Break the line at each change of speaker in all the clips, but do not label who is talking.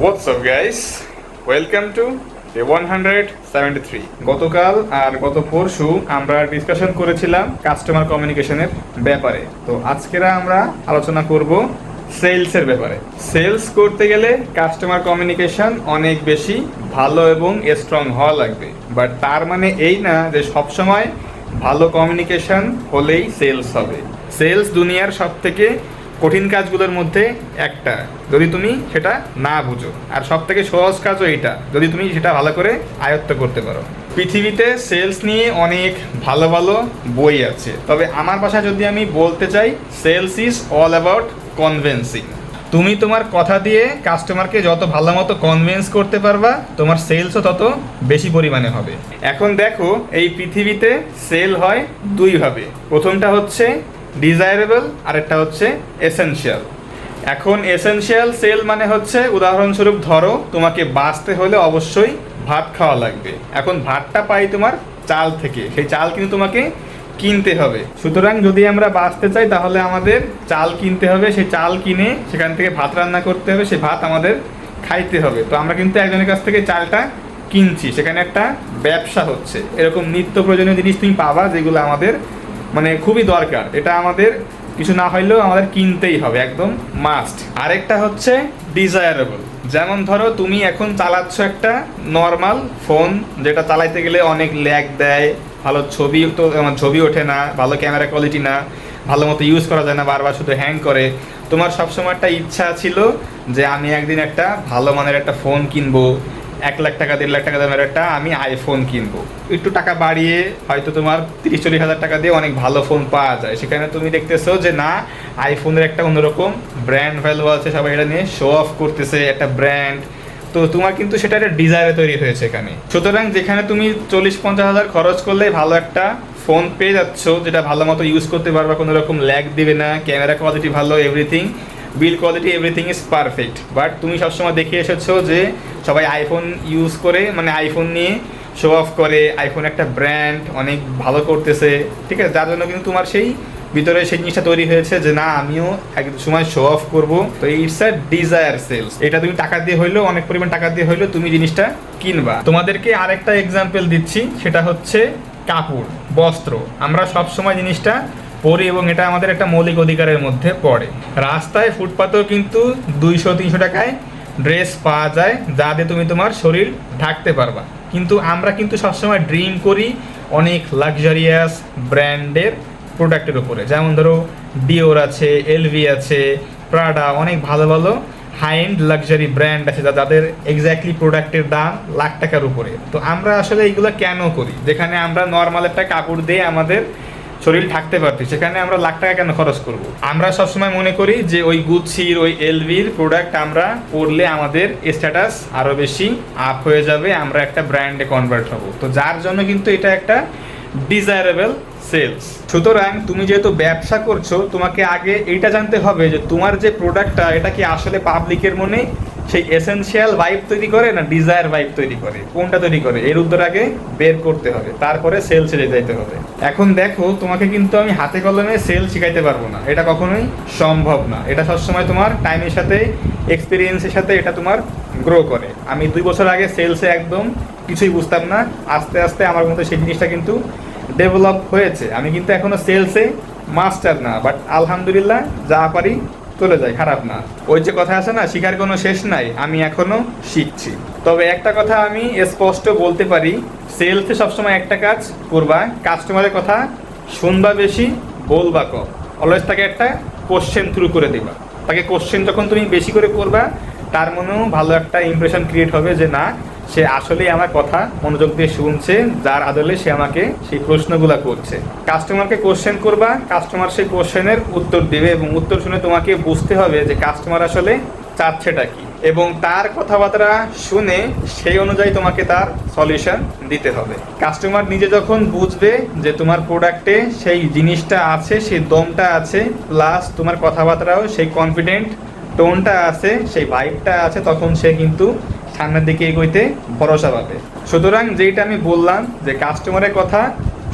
What's up guys? Welcome to Day 173. গতকাল আর গত পরশু আমরা ডিসকাশন করেছিলাম কাস্টমার কমিউনিকেশনের ব্যাপারে। তো আজকেরা আমরা আলোচনা করব সেলসের ব্যাপারে। সেলস করতে গেলে কাস্টমার কমিউনিকেশন অনেক বেশি ভালো এবং স্ট্রং হওয়া লাগবে, বাট তার মানে এই না যে সবসময় ভালো কমিউনিকেশন হলেই সেলস হবে। সেলস দুনিয়ার সব থেকে কঠিন কাজগুলোর মধ্যে একটা, যদি তুমি সেটা না বুঝো, আর সব থেকে সহজ কাজও এইটা যদি তুমি সেটা ভালো করে আয়ত্ত করতে পারো। পৃথিবীতে সেলস নিয়ে অনেক ভালো ভালো বই আছে, তবে আমার ভাষায় যদি আমি বলতে চাই, sales is all about convincing. তুমি তোমার কথা দিয়ে কাস্টমারকে যত ভালো মতো কনভিন্স করতে পারবা, তোমার সেলসও তত বেশি পরিমাণে হবে। এখন দেখো, এই পৃথিবীতে সেল হয় দুইভাবে। প্রথমটা হচ্ছে ডিজায়ারেবল, আরেকটা হচ্ছে এসেনশিয়াল। এখন এসেনশিয়াল সেল মানে হচ্ছে, উদাহরণস্বরূপ ধরো তোমাকে বাঁচতে হলে অবশ্যই ভাত খাওয়া লাগবে। এখন ভাতটা পাই তোমার চাল থেকে, সেই চাল কিন্তু তোমাকে কিনতে হবে। সুতরাং যদি আমরা বাঁচতে চাই তাহলে আমাদের চাল কিনতে হবে, সেই চাল কিনে সেখান থেকে ভাত রান্না করতে হবে, সেই ভাত আমাদের খাইতে হবে। তো আমরা কিন্তু একজনের কাছ থেকে চালটা কিনছি, সেখানে একটা ব্যবসা হচ্ছে। এরকম নিত্য প্রয়োজনীয় জিনিস তুমি পাবা যেগুলো আমাদের মানে খুবই দরকার, এটা আমাদের কিছু না হইলেও আমাদের কিনতেই হবে, একদম মাস্ট। আরেকটা হচ্ছে ডিজায়ারেবল। যেমন ধরো তুমি এখন চালাচ্ছ একটা নর্মাল ফোন, যেটা চালাইতে গেলে অনেক ল্যাগ দেয়, ভালো ছবি তো ছবি ওঠে না, ভালো ক্যামেরা কোয়ালিটি না, ভালো মতো ইউজ করা যায় না, বারবার শুধু হ্যাং করে। তোমার সবসময় একটা ইচ্ছা ছিল যে আমি একদিন একটা ভালো মানের একটা ফোন কিনবো, 1 লাখ টাকা 1.5 লাখ টাকা দামের একটা আমি আইফোন কিনবো। একটু টাকা বাড়িয়ে হয়তো তোমার 30-40 হাজার টাকা দিয়ে অনেক ভালো ফোন পাওয়া যায়। সেখানে তুমি দেখতেছো যে না, আইফোনের একটা অন্যরকম ব্র্যান্ড ভ্যালু আছে, সবাই এটা নিয়ে শো অফ করতেছে, একটা ব্র্যান্ড। তো তোমার কিন্তু সেটা একটা ডিজায়ারে তৈরি হয়েছে এখানে। সুতরাং যেখানে তুমি 40-50 হাজার খরচ করলে ভালো একটা ফোন পেয়ে যাচ্ছ, যেটা ভালো মতো ইউজ করতে পারবা, কোনো রকম ল্যাগ দিবে না, ক্যামেরা কোয়ালিটি ভালো, everything, bill quality everything is perfect. But তুমি সবসময় দেখে এসেছো যে সবাই আইফোন ইউজ করে, মানে আইফোন নিয়ে শো অফ করে, আইফোন একটা ব্র্যান্ড অনেক ভালো করতেছে, ঠিক আছে, যার জন্য কিন্তু তোমার সেই ভিতরে সেই জিনিসটা তৈরি হয়েছে যে না, আমিও এক সময় শো অফ করবো। তো ইটস আ ডিজায়ার সেলস। এটা তুমি টাকা দিয়ে হইলেও, অনেক পরিমাণ টাকা দিয়ে হইলেও তুমি জিনিসটা কিনবা। তোমাদেরকে আরেকটা এক্সাম্পল দিচ্ছি, সেটা হচ্ছে কাপড়, বস্ত্র। আমরা সবসময় জিনিসটা পরি এবং এটা আমাদের একটা মৌলিক অধিকারের মধ্যে পড়ে। রাস্তায় ফুটপাতেও কিন্তু 200-300 টাকায় ড্রেস পাওয়া যায়, যা দিয়ে তুমি তোমার শরীর ঢাকতে পারবা। কিন্তু আমরা কিন্তু সবসময় ড্রিম করি অনেক লাক্সারিয়াস ব্র্যান্ডের প্রোডাক্টের উপরে। যেমন ধরো ডিওর আছে, এলভি আছে, প্রাডা, অনেক ভালো ভালো হাই এন্ড লাক্সারি ব্র্যান্ড আছে যাদের এক্স্যাক্টলি প্রোডাক্টের দাম লাখ টাকার উপরে। তো আমরা আসলে এইগুলো কেন করি? যেখানে আমরা নর্মাল একটা কাপড় দিয়ে আমাদের শরীর থাকতে পারতি, সেখানে আমরা লাখ টাকা কেন খরচ করব? আমরা সবসময় মনে করি যে ওই গুচ্ছির, ওই এলভির প্রোডাক্ট আমরা পরলে আমাদের স্ট্যাটাস আরও বেশি আপ হয়ে যাবে, আমরা একটা ব্র্যান্ডে কনভার্ট হব। তো যার জন্য কিন্তু এটা একটা ডিজায়ারেবল সেলস। সুতরাং তুমি যেহেতু ব্যবসা করছো, তোমাকে আগে এইটা জানতে হবে যে তোমার যে প্রোডাক্টটা, এটা কি আসলে পাবলিকের মনে সেই এসেনশিয়াল ভাইব তৈরি করে না ডিজায়ার ভাইব তৈরি করে, কোনটা তৈরি করে, এর উত্তর আগে বের করতে হবে, তারপরে সেলসে যেতে হবে। এখন দেখো, তোমাকে কিন্তু আমি হাতে কলমে সেল শিখাইতে পারবো না, এটা কখনোই সম্ভব না। এটা সবসময় তোমার টাইমের সাথে, এক্সপিরিয়েন্সের সাথে এটা তোমার গ্রো করে। আমি 2 বছর আগে সেলসে একদম কিছুই বুঝতাম না, আস্তে আস্তে আমার মধ্যে সেই জিনিসটা কিন্তু ডেভেলপ হয়েছে। আমি কিন্তু এখনো সেলসে মাস্টার না, বাট আলহামদুলিল্লাহ যা পারি চলে যায়, খারাপ না। ওই যে কথা আছে না, শিখার কোনো শেষ নাই, আমি এখনো শিখছি। তবে একটা কথা আমি স্পষ্ট বলতে পারি, সেলসে সবসময় একটা কাজ করবা, কাস্টমারের কথা শুনবা বেশি, বলবা কম। অলওয়েজ তাকে একটা কোশ্চেন থ্রু করে দিবা। তাকে কোশ্চেন যখন তুমি বেশি করে করবা, তার মনেও ভালো একটা ইমপ্রেশন ক্রিয়েট হবে যে না, সে আসলেই আমার কথা মনোযোগ দিয়ে শুনছে, যার আদলে সে আমাকে সেই প্রশ্নগুলো করছে। কাস্টমারকে কোশ্চেন করবা, কাস্টমার সেই কোশ্চেনের উত্তর দেবে, এবং উত্তর শুনে তোমাকে বুঝতে হবে যে কাস্টমার আসলে চাচ্ছেটা কি, এবং তার কথাবার্তা শুনে সেই অনুযায়ী তোমাকে তার সলিউশন দিতে হবে। কাস্টমার নিজে যখন বুঝবে যে তোমার প্রোডাক্টে সেই জিনিসটা আছে, সেই দমটা আছে, প্লাস তোমার কথাবার্তাও সেই কনফিডেন্ট টোনটা আছে, সেই ভাইবটা আছে, তখন সে কিন্তু সামনের দিকে এগোইতে ভরসা পাবে। সুতরাং যেটা আমি বললাম যে কাস্টমারের কথা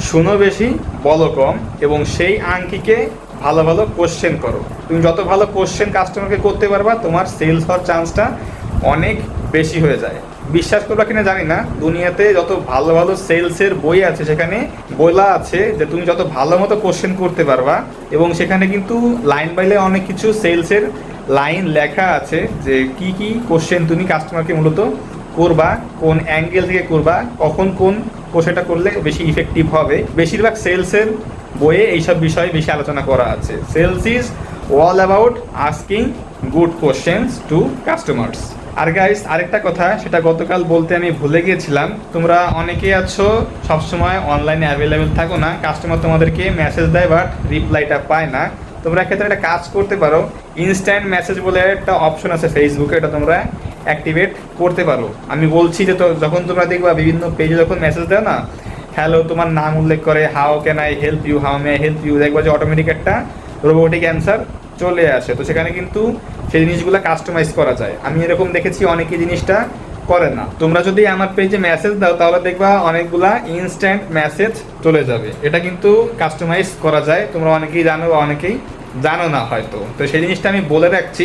শুনো বেশি, বলো কম, এবং সেই আঙ্কিকে ভালো ভালো কোশ্চেন করো। তুমি যত ভালো কোশ্চেন কাস্টমারকে করতে পারবা, তোমার সেলস হওয়ার চান্সটা অনেক বেশি হয়ে যায়। বিশ্বাস করবা কিনা জানি না, দুনিয়াতে যত ভালো ভালো সেলসের বই আছে সেখানে বলা আছে যে তুমি যত ভালো মতো কোশ্চেন করতে পারবা, এবং সেখানে কিন্তু লাইন বাই লাইন অনেক কিছু সেলসের লাইন লেখা আছে যে কি কি কোশ্চেন তুমি কাস্টমারকে মূলত করবা, কোন অ্যাঙ্গেল থেকে করবা, কখন কোন কোশ্চেনটা করলে বেশি ইফেক্টিভ হবে। বেশিরভাগ সেলসের বইয়ে এইসব বিষয়ে বেশি আলোচনা করা আছে। Sales is all about asking good questions to customers. আর গাইস, আরেকটা কথা, সেটা গতকাল বলতে আমি ভুলে গিয়েছিলাম। তোমরা অনেকেই আছো সবসময় অনলাইনে অ্যাভেলেবেল থাকো না, কাস্টমার তোমাদেরকে মেসেজ দেয় বাট রিপ্লাইটা পায় না। তোমরা ক্ষেত্রে একটা কাজ করতে পারো, ইনস্ট্যান্ট মেসেজ বলে একটা অপশন আছে ফেসবুকে, এটা তোমরা অ্যাক্টিভেট করতে পারো। আমি বলছি যে যখন তোমরা দেখবা বিভিন্ন পেজে যখন মেসেজ দেয় না, হ্যালো তোমার নাম উল্লেখ করে, how can I help you, how may I help you, দেখবা যে অটোমেটিক একটা রোবোটিক অ্যান্সার চলে আসে। তো সেখানে কিন্তু সেই জিনিসগুলো কাস্টমাইজ করা যায়। আমি এরকম দেখেছি অনেকে জিনিসটা করে না। তোমরা যদি আমার পেজে মেসেজ দাও তাহলে দেখবা অনেকগুলা ইনস্ট্যান্ট মেসেজ চলে যাবে। এটা কিন্তু কাস্টমাইজ করা যায়, তোমরা অনেকেই জানো বা অনেকেই জানো না হয়তো। তো সেই জিনিসটা আমি বলে রাখছি,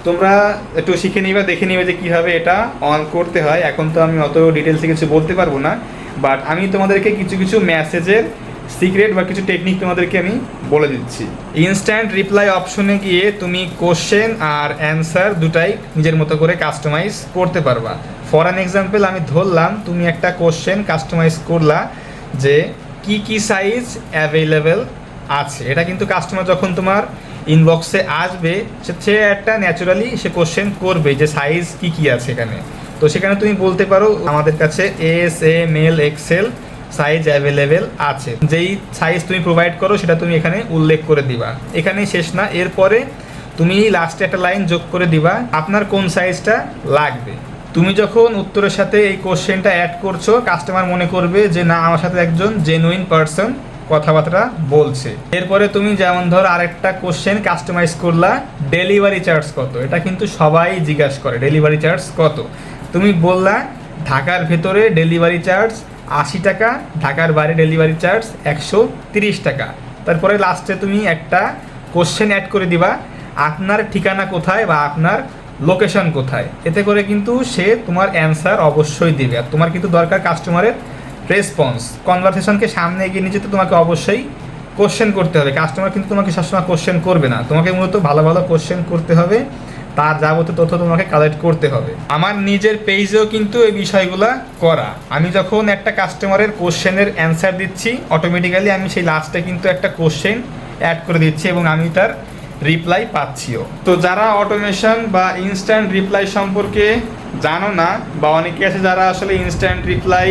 তোমরা একটু শিখে নিবে, দেখে নিবে যে কীভাবে এটা অন করতে হয়। এখন তো আমি অত ডিটেলসে কিছু বলতে পারবো না, বাট আমি তোমাদেরকে কিছু কিছু মেসেজের সিক্রেট বা কিছু টেকনিক তোমাদেরকে আমি বলে দিচ্ছি। ইনস্ট্যান্ট রিপ্লাই অপশনে গিয়ে তুমি কোশ্চেন আর অ্যান্সার দুটাই নিজের মতো করে কাস্টমাইজ করতে পারবা। ফর অ্যান এক্সাম্পল আমি ধরলাম তুমি একটা কোশ্চেন কাস্টমাইজ করলা যে কি কি সাইজ অ্যাভেলেবেল আছে। এটা কিন্তু কাস্টমার যখন তোমার ইনবক্সে আসবে সে একটা ন্যাচারালি সে কোশ্চেন করবে যে সাইজ কি কি আছে এখানে। তো সেখানে তুমি বলতে পারো আমাদের কাছে এস, এম, এল, এক্সেল সাইজ অ্যাভেলেবেল আছে। যেই সাইজ তুমি প্রোভাইড করো সেটা তুমি এখানে উল্লেখ করে দিবা। এখানেই শেষ না, এরপরে তুমি লাস্টে একটা লাইন যোগ করে দিবা আপনার কোন সাইজটা লাগবে। তুমি যখন উত্তরের সাথে এই কোশ্চেনটা অ্যাড করছো, কাস্টমার মনে করবে যে না, আমার সাথে একজন জেনুইন পারসন কথাবার্তা বলছে। এরপরে তুমি যেমন ধর আরেকটা কোশ্চেন কাস্টমাইজ করলা, ডেলিভারি চার্জ কত। এটা কিন্তু সবাই জিজ্ঞাসা করে ডেলিভারি চার্জ কত। তুমি বললা ঢাকার ভেতরে ডেলিভারি চার্জ 80 টাকা, ঢাকার বাইরে ডেলিভারি চার্জ 130 টাকা। তারপরে লাস্টে তুমি একটা কোশ্চেন অ্যাড করে দিবা আপনার ঠিকানা কোথায় বা আপনার লোকেশন কোথায়। এতে করে কিন্তু সে তোমার অ্যান্সার অবশ্যই দিবে। আর তোমার কিন্তু দরকার কাস্টমারের রেসপন্স। কনভারসেশনকে সামনে এগিয়ে নিয়ে যেতে তোমাকে অবশ্যই কোশ্চেন করতে হবে। কাস্টমার কিন্তু তোমাকে সবসময় কোশ্চেন করবে না, তোমাকে মূলত ভালো ভালো কোশ্চেন করতে হবে, তার যাবতীয় তথ্য তোমাকে কালেক্ট করতে হবে। আমার নিজের পেজেও কিন্তু এই বিষয়গুলো করা। আমি যখন একটা কাস্টমারের কোশ্চেনের অ্যান্সার দিচ্ছি, অটোমেটিক্যালি আমি সেই লাস্টে কিন্তু একটা কোশ্চেন অ্যাড করে দিচ্ছি এবং আমি তার রিপ্লাই পাচ্ছিও। তো যারা অটোমেশন বা ইনস্ট্যান্ট রিপ্লাই সম্পর্কে জানো না, বা অনেকে আছে যারা আসলে ইনস্ট্যান্ট রিপ্লাই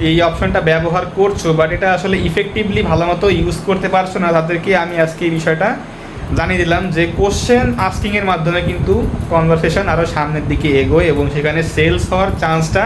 এই অপশনটা ব্যবহার করছো বাট এটা আসলে ইফেক্টিভলি ভালো মতো ইউজ করতে পারছো না, তাদেরকে আমি আজকে এই বিষয়টা জানিয়ে দিলাম যে কোশ্চেন আস্কিংয়ের মাধ্যমে কিন্তু কনভারসেশন আরও সামনের দিকে এগোয় এবং সেখানে সেলস হওয়ার চান্সটা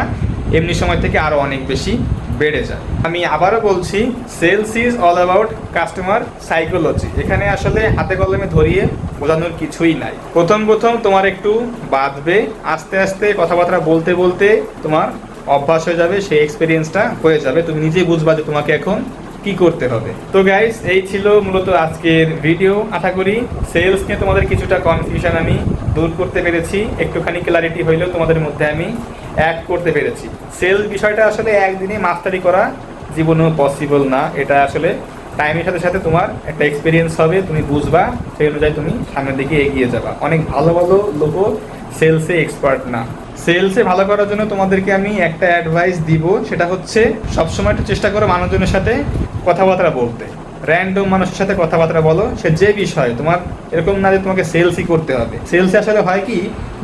এমনি সময় থেকে আরও অনেক বেশি বেড়ে যায়। আমি আবারও বলছি, sales is all about customer psychology. এখানে আসলে হাতে কলমে ধরিয়ে বোঝানোর কিছুই নাই। প্রথম তোমার একটু বাঁধবে, আস্তে আস্তে কথাবার্তা বলতে বলতে তোমার অভ্যাস হয়ে যাবে, সেই এক্সপিরিয়েন্সটা হয়ে যাবে, তুমি নিজেই বুঝবা যে তোমাকে এখন কি করতে হবে। তো গাইস, এই ছিল মূলত আজকের ভিডিও। আশা করি সেলস নিয়ে তোমাদের কিছুটা কনফিউশন আমি দূর করতে পেরেছি, একটুখানি ক্লারিটি হইলেও তোমাদের মধ্যে আমি অ্যাড করতে পেরেছি। সেলস বিষয়টা আসলে একদিনে মাস্টারি করা জীবনেও পসিবল না। এটা আসলে টাইমের সাথে সাথে তোমার একটা এক্সপিরিয়েন্স হবে, তুমি বুঝবা, সেই অনুযায়ী তুমি সামনের দিকে এগিয়ে যাবা। অনেক ভালো ভালো লোকও সেলসে এক্সপার্ট না। সেলসে ভালো করার জন্য তোমাদেরকে আমি একটা অ্যাডভাইস দিব, সেটা হচ্ছে সবসময় একটু চেষ্টা করো মানুষজনের সাথে কথাবার্তা বলতে। র্যান্ডম মানুষের সাথে কথাবার্তা বলো, সে যে বিষয়, তোমার এরকম না যে তোমাকে সেলসই করতে হবে। সেলসে আসলে হয় কি,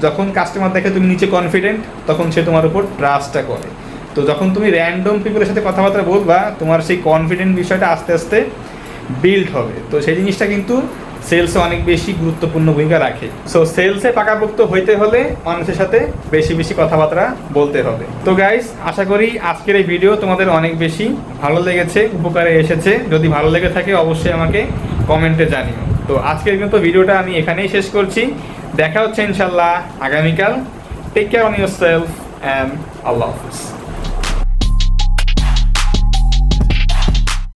যখন কাস্টমার দেখে তুমি নিচে কনফিডেন্ট, তখন সে তোমার উপর ট্রাস্টটা করে। তো যখন তুমি র্যান্ডম পিপলের সাথে কথাবার্তা বলবা, তোমার সেই কনফিডেন্ট বিষয়টা আস্তে আস্তে বিল্ড হবে। তো সেই জিনিসটা কিন্তু সেলসে অনেক বেশি গুরুত্বপূর্ণ ভূমিকা রাখে। সো সেলসে পাকাপোক্ত হইতে হলে মানুষের সাথে বেশি বেশি কথাবার্তা বলতে হবে। তো গাইস, আশা করি আজকের এই ভিডিও তোমাদের অনেক বেশি ভালো লেগেছে, উপকারে এসেছে। যদি ভালো লেগে থাকে অবশ্যই আমাকে কমেন্টে জানিও। তো আজকের কিন্তু ভিডিওটা আমি এখানেই শেষ করছি। দেখা হচ্ছে ইনশাল্লাহ আগামীকাল। Take care on yourself and আল্লাহ হাফিজ।